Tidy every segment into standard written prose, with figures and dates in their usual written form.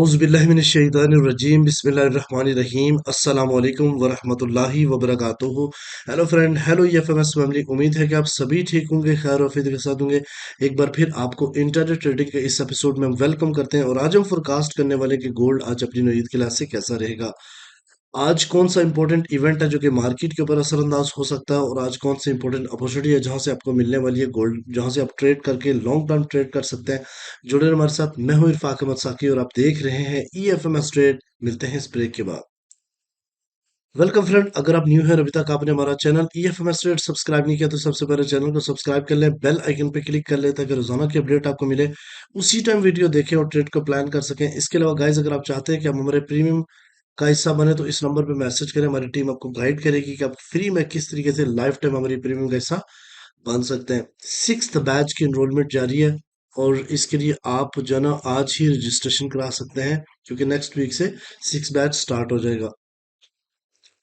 औज़ुबिल्लाहिमिनश्शैतानिर्रजीम बिस्मिल्लाहिर्रहमानिर्रहीम अस्सलामु अलैकुम वरहमतुल्लाहि वबरकातुहू। Hello friend, hello FMS family. उम्मीद है कि आप सभी ठीक होंगे, खैर वाफियत के साथ होंगे। एक बार फिर आपको इंटरनेट ट्रेडिंग के इस एपिसोड में हम वेलकम करते हैं और आज हम फोरकास्ट करने वाले कि गोल्ड आज अपनी नई ईद के लिहाज से कैसा रहेगा। आज कौन सा इंपॉर्टेंट इवेंट है जो कि मार्केट के ऊपर असरअंदाज हो सकता है और आज कौन सी इंपॉर्टेंट अपॉर्चुनिटी है जहां से आपको मिलने वाली है गोल्ड, जहां से आप ट्रेड करके लॉन्ग टर्म ट्रेड कर सकते हैं। जुड़े रहिए हमारे साथ। मैं हूं इरफाक अहमद साकी और आप देख रहे हैं ईएफएमएस ट्रेड। मिलते हैं इस ब्रेक के बाद। वेलकम फ्रेंड, अगर आप न्यू है और अभी तक आपने हमारा चैनल ईएफएमएस ट्रेड सब्सक्राइब नहीं किया तो सबसे पहले चैनल को सब्सक्राइब कर लें, बेल आइकन पे क्लिक कर लें ताकि रोजाना की अपडेट आपको मिले, उसी टाइम वीडियो देखें और ट्रेड को प्लान कर सकें। इसके अलावा गाइज, अगर आप चाहते हैं कि आप हमारे प्रीमियम का हिस्सा बने तो इस नंबर पे मैसेज करें, हमारी टीम आपको गाइड करेगी कि आप फ्री में किस तरीके से लाइफ टाइम हमारी प्रीमियम का हिस्सा बन सकते हैं। सिक्स्थ बैच की एनरोलमेंट जारी है और इसके लिए आप जो है ना आज ही रजिस्ट्रेशन करा सकते हैं क्योंकि नेक्स्ट वीक से सिक्स बैच स्टार्ट हो जाएगा।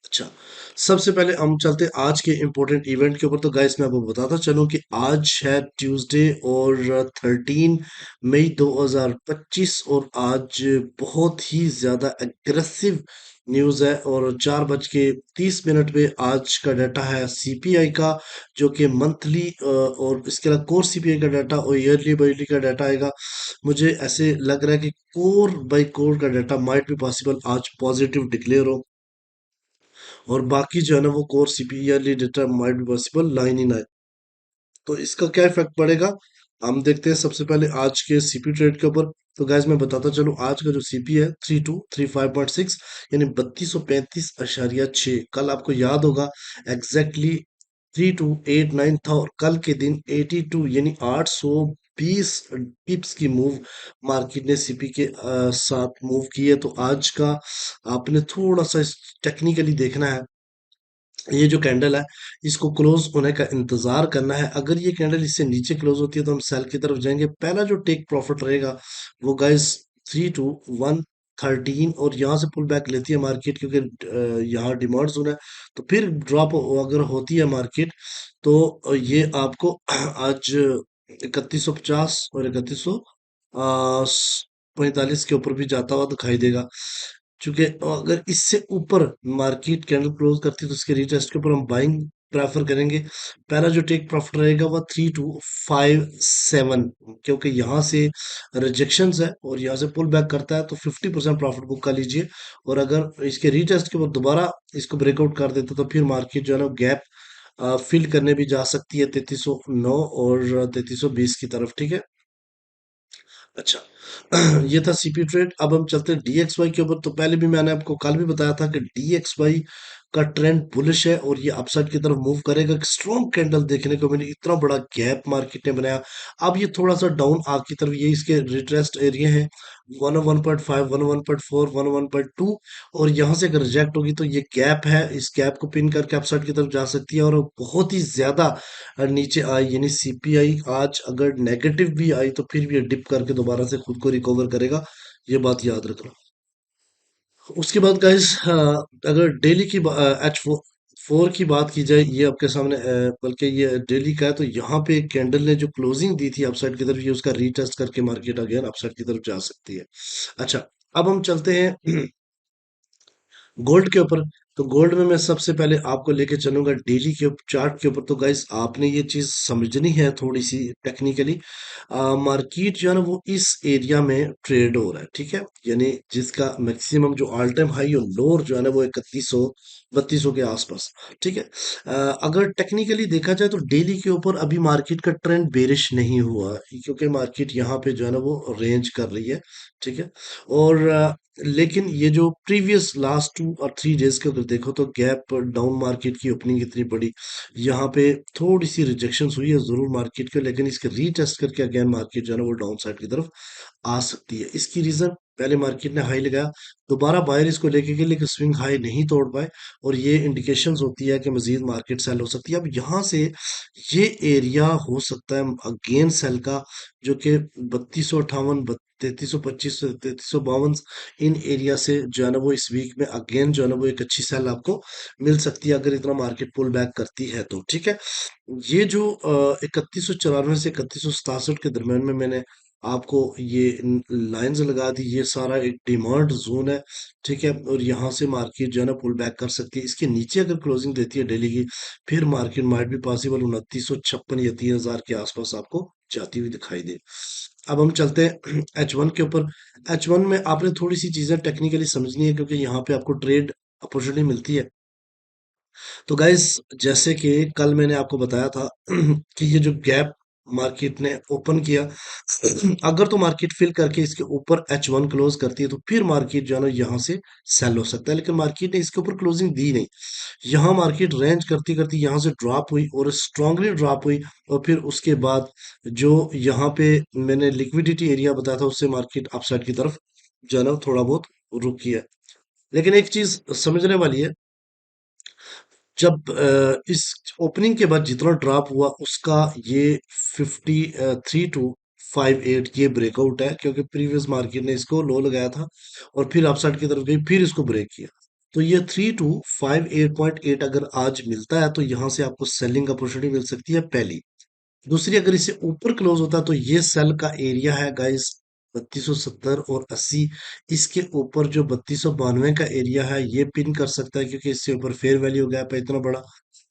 अच्छा, सबसे पहले हम चलते हैं आज के इम्पोर्टेंट इवेंट के ऊपर। तो गाइस मैं आपको बताता चलूं कि आज है ट्यूसडे और 13 मई 2025 और आज बहुत ही ज़्यादा एग्रेसिव न्यूज़ है। और 4:30 पे आज का डाटा है सीपीआई का, जो कि मंथली और इसके अलावा कोर सीपीआई का डाटा और ईयरली बाई ईयरली का डाटा आएगा। मुझे ऐसे लग रहा है कि कोर बाई कोर का डाटा माइट भी पॉसिबल आज पॉजिटिव डिक्लेयर हो और बाकी जो है ना वो core CPI yearly data might be possible line in आए। तो इसका क्या इफेक्ट पड़ेगा हम देखते हैं। सबसे पहले आज के सीपी ट्रेड के ऊपर। तो गैस मैं बताता चलूं, आज का जो सीपी है 3235.6 यानी 3235.6। कल आपको याद होगा एग्जैक्टली 3289 था और कल के दिन 82 यानी 820 पिप्स की मूव मार्केट ने सीपी के साथ मूव की है। तो आज का आपने थोड़ा सा टेक्निकली देखना है। ये जो कैंडल है इसको क्लोज होने का इंतजार करना है। अगर ये कैंडल इससे नीचे क्लोज होती है तो हम सेल की तरफ जाएंगे। पहला जो टेक प्रॉफिट रहेगा वो गाइस 3 to 113 और यहाँ से पुल बैक लेती है मार्केट क्योंकि यहाँ डिमांड जोन है। तो फिर ड्रॉप अगर होती है मार्केट तो ये आपको आज 3150 और 3145 के ऊपर भी जाता हुआ दिखाई देगा। चूंकि अगर इससे ऊपर मार्केट कैंडल क्लोज करती है तो उसके रीटेस्ट के ऊपर हम बाइंग प्रेफर करेंगे। पहला जो टेक प्रॉफिट रहेगा वह 3257, क्योंकि यहाँ से रिजेक्शंस है और यहाँ से पुल बैक करता है तो 50% प्रॉफिट बुक कर लीजिए। और अगर इसके रीटेस्ट के ऊपर दोबारा इसको ब्रेकआउट कर देता तो फिर मार्केट जो है ना गैप फिल करने भी जा सकती है 3309 और 3320 की तरफ। ठीक है। अच्छा, ये था सीपी ट्रेड। अब हम चलते हैं डीएक्सवाई के ऊपर। तो पहले भी मैंने आपको कल भी बताया था कि डीएक्सवाई का ट्रेंड बुलिश है और ये अपसाइड की तरफ मूव करेगा। स्ट्रॉन्ग कैंडल देखने को मिली, इतना बड़ा गैप मार्केट ने बनाया। अब ये थोड़ा सा डाउन आग की तरफ, ये इसके रिट्रेस्ट एरिया है 101.5, 101.4, 101.2। और यहाँ से अगर रिजेक्ट होगी तो ये गैप है, इस गैप को पिन करके अपसाइड की तरफ जा सकती है। और बहुत ही ज्यादा नीचे आई यानी सीपीआई आज अगर नेगेटिव भी आई तो फिर भी ये डिप करके दोबारा से खुद को रिकवर करेगा, ये बात याद रखना। उसके बाद गाइस अगर डेली की H4 की बात की जाए, ये आपके सामने बल्कि ये डेली का है। तो यहाँ पे एक कैंडल ने जो क्लोजिंग दी थी अपसाइड की तरफ, ये उसका रीटेस्ट करके मार्केट अगेन अपसाइड की तरफ जा सकती है। अच्छा, अब हम चलते हैं गोल्ड के ऊपर। तो गोल्ड में मैं सबसे पहले आपको लेके चलूंगा डेली के चार्ट के ऊपर। तो गाइस आपने ये चीज समझनी है थोड़ी सी टेक्निकली। मार्केट जो है ना वो इस एरिया में ट्रेड हो रहा है, ठीक है। यानी जिसका मैक्सिमम जो ऑल टाइम हाई और लोअर जो है ना वो 3100 3200 के आसपास, ठीक है। अगर टेक्निकली देखा जाए तो डेली के ऊपर अभी मार्केट का ट्रेंड बेरिश नहीं हुआ क्योंकि मार्केट यहाँ पे जो है ना वो रेंज कर रही है, ठीक है। और लेकिन ये जो प्रीवियस लास्ट 2 और 3 डेज के अगर देखो तो गैप डाउन मार्केट की ओपनिंग इतनी बड़ी, यहाँ पे थोड़ी सी रिजेक्शन हुई है जरूर मार्केट के, लेकिन इसके रीटेस्ट करके अगेन मार्केट जो है ना वो डाउन साइड की तरफ आ सकती है। इसकी रीजन पहले मार्केट ने हाई लगाया, दोबारा बायर इसको लेके गए लेकिन स्विंग हाई नहीं तोड़ पाए और ये इंडिकेशंस होती है कि मजीद मार्केट सेल हो सकती है। अब यहाँ से ये एरिया हो सकता है अगेन सेल का, जो कि 3258, 3325, 3352, इन एरिया से जो है ना वो इस वीक में अगेन जो है ना वो एक अच्छी सेल आपको मिल सकती है अगर इतना मार्केट पुल बैक करती है तो, ठीक है। ये जो 3194 से 3167 के दरम्यान में मैंने आपको ये लाइंस लगा दी, ये सारा एक डिमांड जोन है, ठीक है। और यहाँ से मार्केट जो है ना पुल बैक कर सकती है। इसके नीचे अगर क्लोजिंग देती है डेली की, फिर मार्केट माइट भी पॉसिबल 2956 या 3000 के आसपास आपको जाती हुई दिखाई दे। अब हम चलते हैं H1 के ऊपर। H1 में आपने थोड़ी सी चीजें टेक्निकली समझनी है, क्योंकि यहाँ पे आपको ट्रेड अपॉर्चुनिटी मिलती है। तो गाइस, जैसे कि कल मैंने आपको बताया था कि ये जो गैप मार्केट ने ओपन किया, अगर तो मार्केट फिल करके इसके ऊपर H1 क्लोज करती है, तो फिर मार्केट जो है ना यहाँ से सेल हो सकता है। लेकिन मार्केट ने इसके ऊपर क्लोजिंग दी नहीं। यहाँ मार्केट रेंज करती करती यहाँ से ड्रॉप हुई और स्ट्रांगली ड्रॉप हुई। और फिर उसके बाद जो यहाँ पे मैंने लिक्विडिटी एरिया बताया था, उससे मार्केट अपसाइड की तरफ जो है ना थोड़ा बहुत रुकी है। लेकिन एक चीज समझने वाली है, जब इस ओपनिंग के बाद जितना ड्रॉप हुआ उसका ये 53 to 58 ये ब्रेकआउट है, क्योंकि प्रीवियस मार्केट ने इसको लो लगाया था और फिर अपसाइड की तरफ गई, फिर इसको ब्रेक किया। तो ये 3 to 58.8 अगर आज मिलता है, तो यहाँ से आपको सेलिंग अपॉर्चुनिटी मिल सकती है पहली। दूसरी, अगर इससे ऊपर क्लोज होता है, तो ये सेल का एरिया है गाइस 3270 और 80। इसके ऊपर जो 3292 का एरिया है, ये पिन कर सकता है, क्योंकि इससे ऊपर फेयर वैल्यू गैप है इतना बड़ा,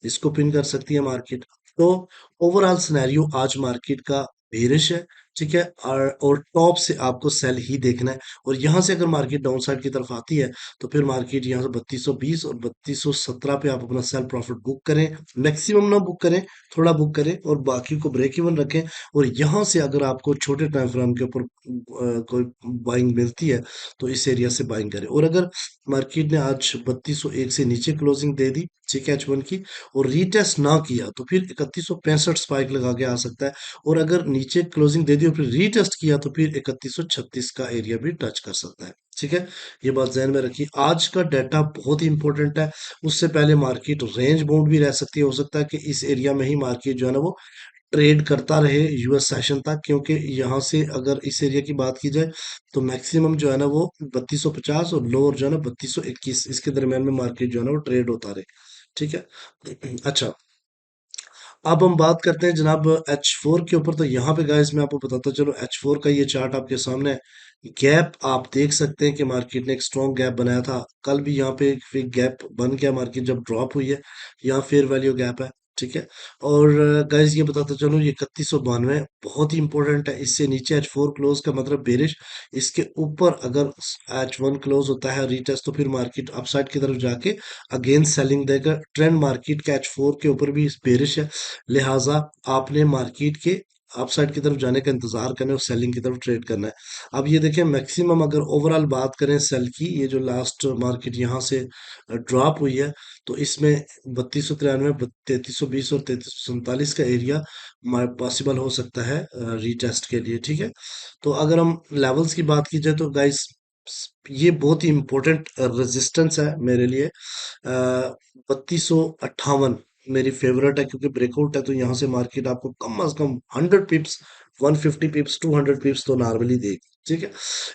इसको पिन कर सकती है मार्केट। तो ओवरऑल सिनेरियो आज मार्केट का बेरिश है, ठीक है। और टॉप से आपको सेल ही देखना है। और यहाँ से अगर मार्केट डाउन साइड की तरफ आती है, तो फिर मार्केट यहाँ से 3220 और 3217 पे आप अपना सेल प्रॉफिट बुक करें। मैक्सिमम ना बुक करें, थोड़ा बुक करें और बाकी को ब्रेक इवन रखें। और यहाँ से अगर आपको छोटे टाइम फ्रेम के ऊपर कोई बाइंग मिलती है, तो इस एरिया से बाइंग करें। और अगर मार्केट ने आज 3201 से नीचे क्लोजिंग दे दी, ठीक है, H1 की, और रीटेस्ट ना किया, तो फिर 3165 स्पाइक लगा के आ सकता है। और अगर नीचे क्लोजिंग दे दी और फिर रीटेस्ट किया, तो फिर 3136 का एरिया भी टच कर सकता है, ठीक है। ये बात ध्यान में रखिए, आज का डाटा बहुत ही इंपॉर्टेंट है। उससे पहले मार्केट रेंज बाउंड भी रह सकती है, हो सकता है कि इस एरिया में ही मार्केट जो है ना वो ट्रेड करता रहे यूएस सेशन तक, क्योंकि यहाँ से अगर इस एरिया की बात की जाए, तो मैक्सिमम जो है ना वो 3250 और लोअर जो है ना 3221, इसके दरमियान में मार्केट जो है ना वो ट्रेड होता रहे, ठीक है। अच्छा, अब हम बात करते हैं जनाब H4 के ऊपर। तो यहाँ पे गाइस मैं आपको बताता चलो, H4 का ये चार्ट आपके सामने है। गैप आप देख सकते हैं कि मार्केट ने एक स्ट्रॉन्ग गैप बनाया था। कल भी यहाँ पे एक गैप बन गया, मार्केट जब ड्रॉप हुई है, यहाँ फेयर वैल्यू गैप है, ठीक है। और गाइस ये बताता चलो, ये 3192 बहुत ही इंपॉर्टेंट है। इससे नीचे H4 क्लोज का मतलब बेरिश। इसके ऊपर अगर H1 क्लोज होता है रीटेस्ट, तो फिर मार्केट अपसाइड की तरफ जाके अगेन सेलिंग देगा। ट्रेंड मार्केट के H4 के ऊपर भी बेरिश है, लिहाजा आपने मार्केट के अपसाइड की तरफ जाने का इंतजार करना है और सेलिंग की तरफ ट्रेड करना है। अब ये देखें, मैक्सिमम अगर ओवरऑल बात करें सेल की, ये जो लास्ट मार्केट यहाँ से ड्रॉप हुई है, तो इसमें 3293, 3320 और 3347 का एरिया पॉसिबल हो सकता है रीटेस्ट के लिए, ठीक है। तो अगर हम लेवल्स की बात की जाए, तो गाइस ये बहुत ही इंपॉर्टेंट रेजिस्टेंस है मेरे लिए। 3258 मेरी फेवरेट है, क्योंकि ब्रेकआउट है, तो यहाँ से मार्केट आपको कम अज कम 100 पिप्स, 150 पिप्स, 200 पिप्स तो नॉर्मली देगी, ठीक है।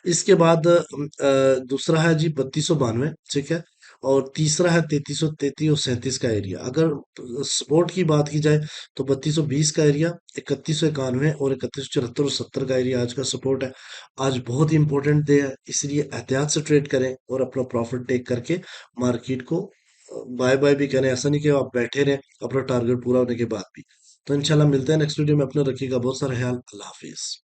इसके बाद दूसरा है जी 3292, ठीक है। और तीसरा है 3333 और 37 का एरिया। अगर सपोर्ट की बात की जाए, तो 3220 का एरिया, 3191 और 3174 और 70 का एरिया आज का सपोर्ट है। आज बहुत ही इंपॉर्टेंट डे है, इसलिए एहतियात से ट्रेड करें और अपना प्रॉफिट टेक करके मार्केट को बाय बाय भी करें। ऐसा नहीं कि आप बैठे रहें अपना टारगेट पूरा होने के बाद भी। तो इंशाल्लाह मिलते हैं नेक्स्ट वीडियो में। अपना रखिएगा बहुत सारा ख्याल। अल्लाह हाफिज।